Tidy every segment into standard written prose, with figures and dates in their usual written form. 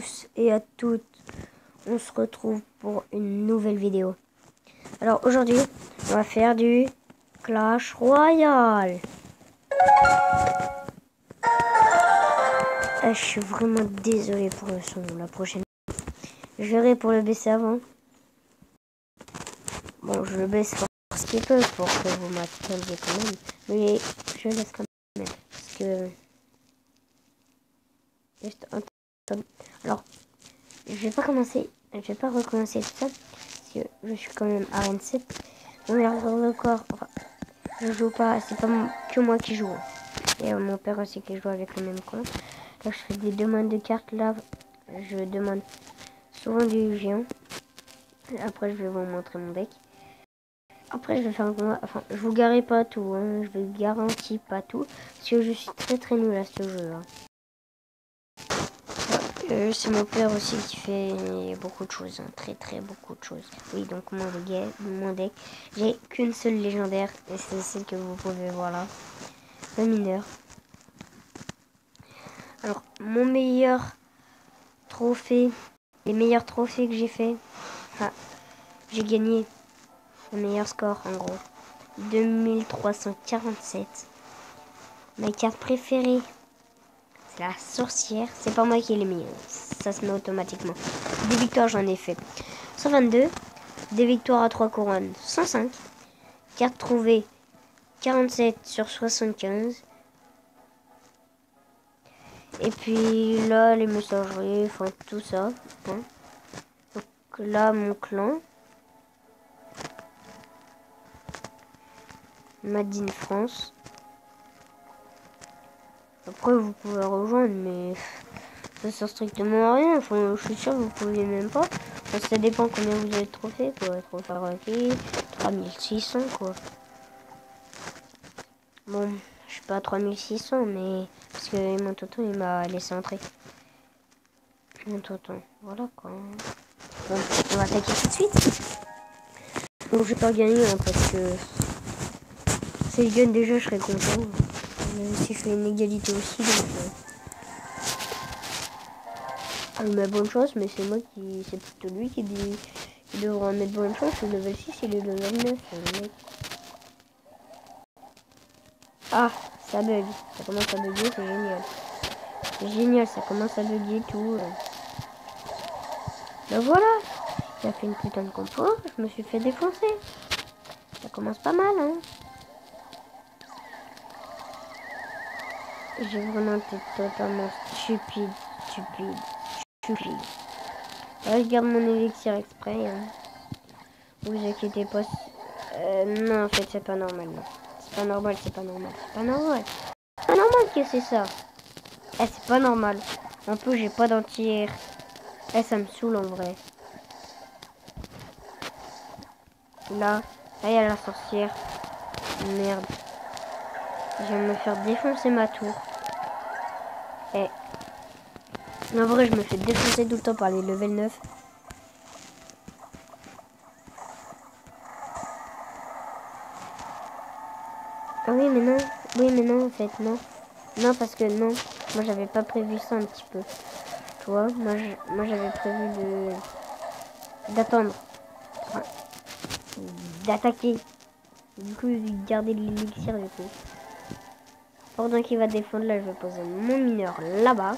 tous et à toutes, on se retrouve pour une nouvelle vidéo. Alors aujourd'hui, on va faire du Clash Royale. Je suis vraiment désolé pour le son la prochaine. Je verrai pour le baisser avant. Bon, je le baisse pour ce qu'il peut pour que vous m'attendiez quand même. Mais je laisse quand même. Parce que... Juste un temps. Alors, je vais pas recommencer tout ça. Parce que je suis quand même à 27. Mon meilleur record, enfin, je joue pas, c'est pas que moi qui joue. Et mon père aussi qui joue avec le même compte. Là, je fais des demandes de cartes. Là, je demande souvent du géant. Après, je vais vous montrer mon deck. Après, je vais faire enfin, je vous garantis pas tout. Hein. Je vous garantis pas tout. Parce que je suis très nul à ce jeu. Hein. C'est mon père aussi qui fait beaucoup de choses. Hein. Très beaucoup de choses. Oui, donc mon deck. J'ai qu'une seule légendaire. Et c'est celle que vous pouvez voir là. Le mineur. Alors, mon meilleur trophée. Les meilleurs trophées que j'ai fait. Ah, j'ai gagné le meilleur score en gros. 2347. Ma carte préférée, c'est la sorcière. C'est pas moi qui l'ai mis. Ça se met automatiquement. Des victoires, j'en ai fait 122. Des victoires à 3 couronnes, 105. Carte trouvée, 47 sur 75. Et puis là, les messageries, enfin tout ça. Hein. Donc là, mon clan. Madine France. Après, vous pouvez rejoindre, mais ça sert strictement à rien. Enfin, je suis sûr que vous pouvez même pas. Enfin, ça dépend combien vous avez de trophées, quoi. Trophée raqué, 3600, quoi. Bon, je suis pas à 3600, mais... Parce que mon tonton, il m'a laissé entrer. Mon tonton, voilà, quoi. Bon, on va attaquer tout de suite. Donc, je vais pas gagner, hein, parce que... Si je gagne déjà, je serais content. Si je fais une égalité aussi, donc... Il met bonne chance, mais c'est moi qui... C'est plutôt lui qui dit... Il devra mettre bonne chance. Le level 6, il est level 9. Mec. Ah, ça bug. Ça commence à bugger, c'est génial. C'est génial, ça commence à bugger tout. Ben voilà. Il a fait une putain de compo. Je me suis fait défoncer. Ça commence pas mal, hein. J'ai vraiment été totalement stupide. Ouais, je garde mon élixir exprès. Hein. Vous inquiétez pas. Non, en fait, c'est pas normal. Non. C'est pas normal. C'est pas normal. Que c'est ça. C'est pas normal. En plus, j'ai pas d'entière. Ça me saoule en vrai. Là, il y a la sorcière. Merde. Je viens de me faire défoncer ma tour. En vrai, je me fais défoncer tout le temps par les level 9. Ah oui, mais non. Oui, mais non, en fait, non. Non, parce que non. Moi, j'avais pas prévu ça un petit peu. Tu vois, moi j'avais prévu d'attendre. Enfin, d'attaquer. Du coup, garder l'élixir, du coup. Pendant qu'il va défendre, là, je vais poser mon mineur là-bas.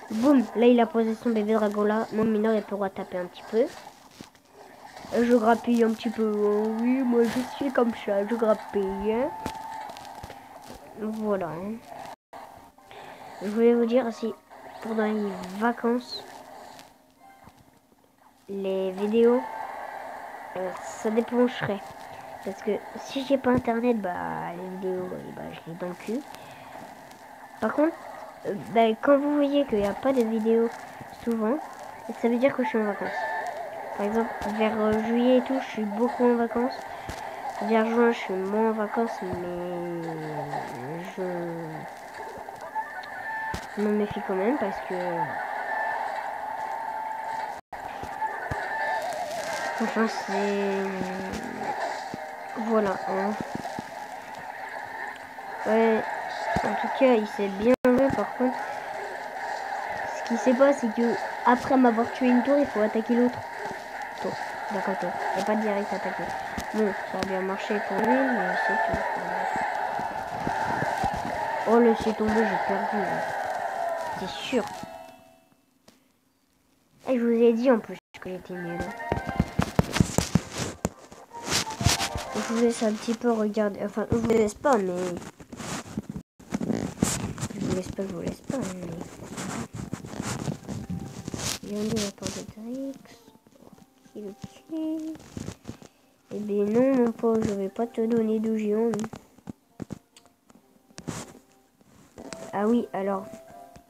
Boum, là, il a posé son bébé dragon là. Mon mineur, il pourra taper un petit peu. Je grappille un petit peu. Oh, oui, moi, je suis comme ça. Je grappille. Hein. Voilà. Je voulais vous dire aussi, pendant les vacances, les vidéos, ça dépencherait. Parce que si j'ai pas internet, bah les vidéos, bah, je les dans le cul. Par contre, bah, quand vous voyez qu'il n'y a pas de vidéos souvent, ça veut dire que je suis en vacances. Par exemple, vers juillet et tout, je suis beaucoup en vacances. Vers juin, je suis moins en vacances, mais je me méfie quand même parce que... Enfin, c'est... Voilà. Hein. Ouais, en tout cas, il s'est bien joué. Par contre, ce Ce qui se passe, c'est que après m'avoir tué une tour, il faut attaquer l'autre tour. D'accord, tour. Et pas direct attaquer. Bon, ça a bien marché pour lui, mais c'est tout. Oh, laissez tomber, j'ai perdu. C'est sûr. Et je vous ai dit en plus que j'étais nul. Je vous laisse un petit peu regarder. Enfin, je vous laisse pas, mais. Je vous laisse pas, mais. Il y a un rapport de Drix. Ok. Eh bien non, mon pauvre, je vais pas te donner de géant. Ah oui, alors.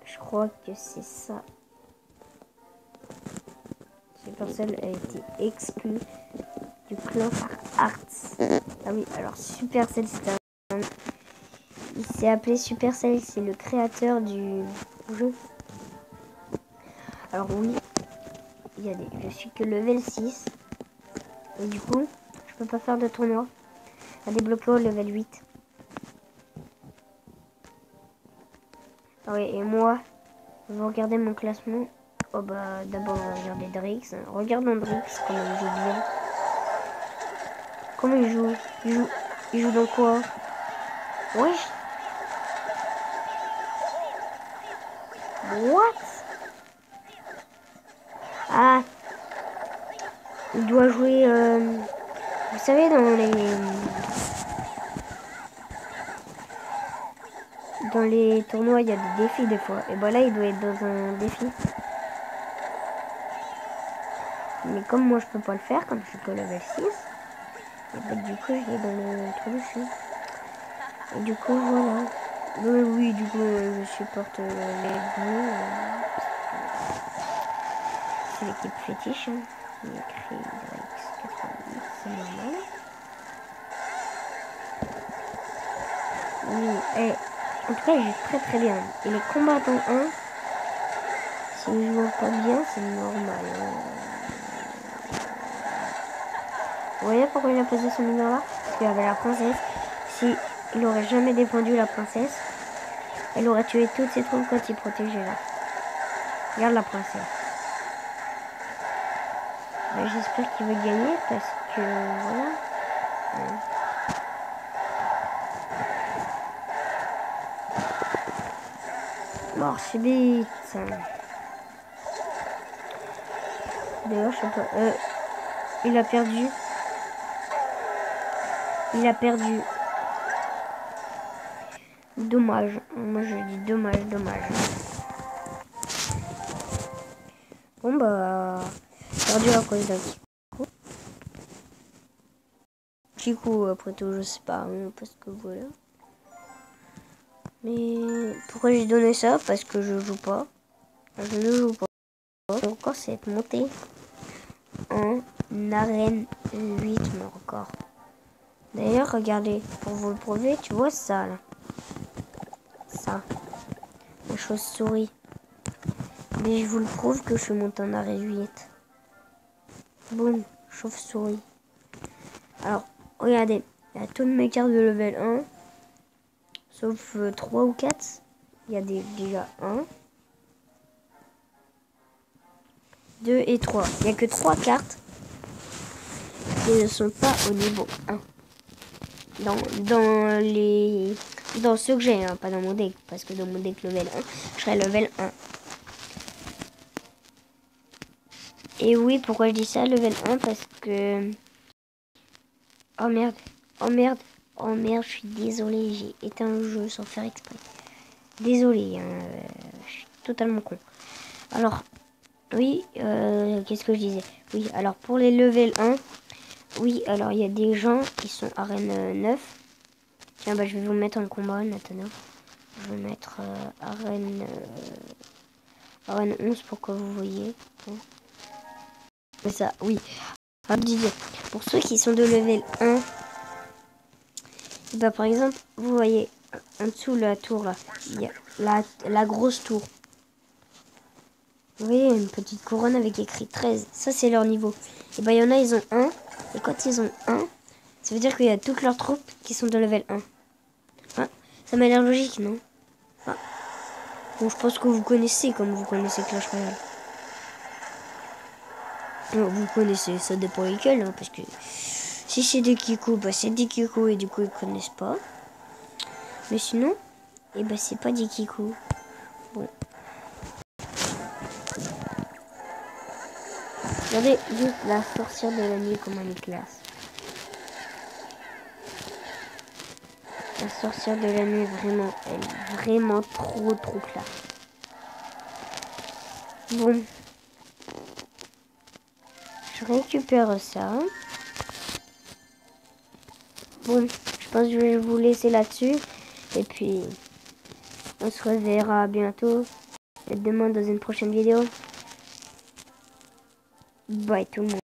Je crois que c'est ça. Supercell a été exclu du Club Arts. Ah oui, alors Supercell, c'est un... Il s'est appelé Supercell, c'est le créateur du jeu. Alors oui, il y a des... je suis que level 6. Et du coup, je peux pas faire de tournoi. À débloquer au level 8. Ah oui, et moi, vous regardez mon classement. Oh bah d'abord on va regarder Drix. Regardons Drix, comment il joue bien. Comment il joue? Il joue dans quoi? Wesh. What? Ah. Il doit jouer... vous savez, dans les tournois, il y a des défis des fois. Et bah là, il doit être dans un défi. Mais comme moi, je peux pas le faire, comme je suis que level 6. Et bah, du coup, je l'ai dans le trou dessus. Et du coup, voilà. Oui, du coup, je supporte les bleus. C'est l'équipe fétiche. Hein. Il y a écrit Drix 88, c'est normal. Oui, et en tout cas, il joue très bien. Et les combattants 1, s'ils jouent pas bien, c'est normal. Vous voyez pourquoi il a posé son numéro là? Parce qu'il y avait la princesse. Si il aurait jamais défendu la princesse, elle aurait tué toutes ses troupes quand il protégeait là. Regarde la princesse. Ben, j'espère qu'il va gagner parce que voilà. Bon, c'est vite. D'ailleurs, je sais pas. Il a perdu. Il a perdu. Dommage. Moi, je dis dommage. Bon, bah. Perdu à cause d'un petit coup. Après tout, je sais pas. Parce que voilà. Mais pourquoi j'ai donné ça? Parce que je joue pas. Je ne joue pas. Encore, c'est monté en arène 8, mais encore. D'ailleurs, regardez, pour vous le prouver, tu vois ça là. Ça. La chauve-souris. Mais je vous le prouve que je suis monté en arène 8. Boum, chauve-souris. Alors, regardez. Il y a toutes mes cartes de level 1. Sauf 3 ou 4. Il y a déjà 1. 2 et 3. Il n'y a que 3 cartes qui ne sont pas au niveau 1. Dans ceux que j'ai, hein, pas dans mon deck. Parce que dans mon deck level 1, je serai level 1. Et oui, pourquoi je dis ça, level 1? Parce que... Oh merde, je suis désolé, j'ai éteint le jeu sans faire exprès. Désolé, hein, je suis totalement con. Alors, oui, qu'est-ce que je disais? Oui, alors pour les level 1, oui, alors il y a des gens qui sont arène 9. Tiens, bah je vais vous mettre en combat maintenant. Je vais mettre arène 11 pour que vous voyez. C'est ça, oui. Alors, je disais, pour ceux qui sont de level 1, bah par exemple, vous voyez, en dessous de la tour là, il y a la grosse tour. Vous voyez, une petite couronne avec écrit 13. Ça, c'est leur niveau. Et bah, il y en a, ils ont 1. Et quand ils ont 1, ça veut dire qu'il y a toutes leurs troupes qui sont de level 1. Ah, ça m'a l'air logique, non? Ah. Bon, je pense que vous connaissez comme vous connaissez Clash Royale. Non, vous connaissez, ça dépend lesquels, hein, parce que si c'est des Kiko, bah c'est des Kiko et du coup ils connaissent pas. Mais sinon, et bah c'est pas des Kiko. Bon. Regardez juste la sorcière de la nuit comme elle est classe. La sorcière de la nuit vraiment, elle est vraiment trop classe. Bon. Je récupère ça. Bon, je pense que je vais vous laisser là-dessus. Et puis, on se reverra bientôt. Et demain dans une prochaine vidéo. Bye tout le monde.